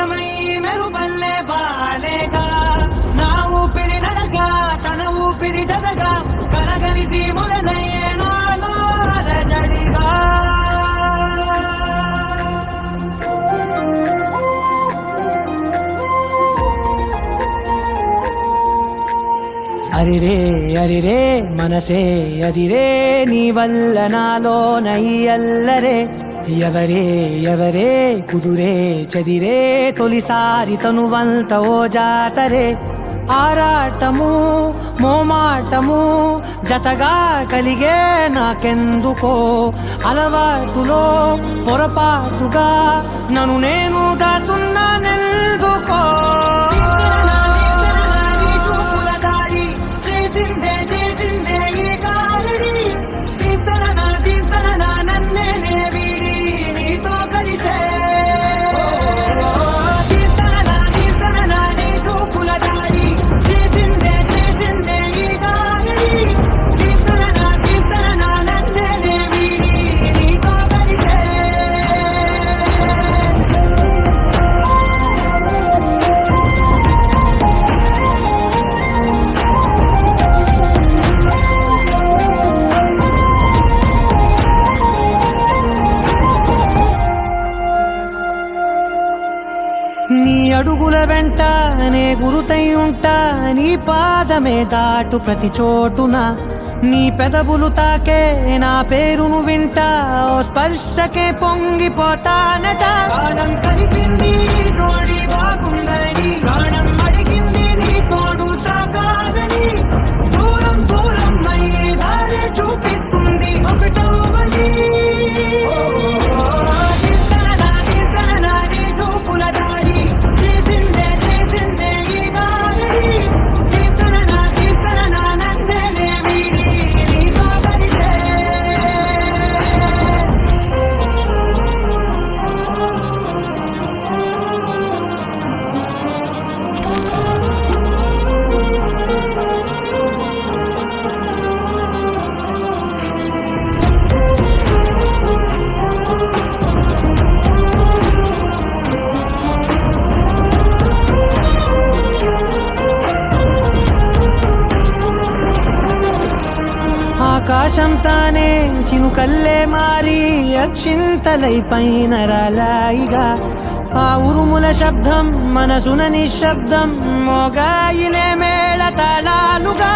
నిజమై మెరుపల్లే బాలేగా నా ఊపిరి నడగా తన ఊపిరి దదగా కలగలిసి మొదలయ్యే నాలో అలజడిగా అరిరే అరిరే మనసే అదిరే నీ వల్ల నాలో నై అల్లరే ఎవరే ఎవరే కుదురే చదిరే తొలిసారి తనువంత ఓ జాతరే ఆరాటము మోమాటము జతగా కలిగే నాకెందుకో అలవాటులో పొరపాటుగా నన్ను నేను దాటున్నానెందుకో నీ అడుగుల వెంట నే గురుతై ఉంటా నీ పాదమే దాటు ప్రతి చోటున నీ పెదవులు తాకే నా పేరును వింటా ఓ స్పర్శకే పొంగిపోతానట కాలం కలిపింది జోడి బాగుందని ప్రాణం అడిగింది నీ తోడు సాగాలని దూరం దూరం అయ్యే దారి చూపిస్తుంది ఒకటోవని ఆకాశం తానే చినుకల్లే మారి అక్షింతలై పైన రాలాయిగా ఆ ఉరుముల శబ్దం మనసున నిశ్శబ్దం మోగాయిలే మేళ తాళాలుగా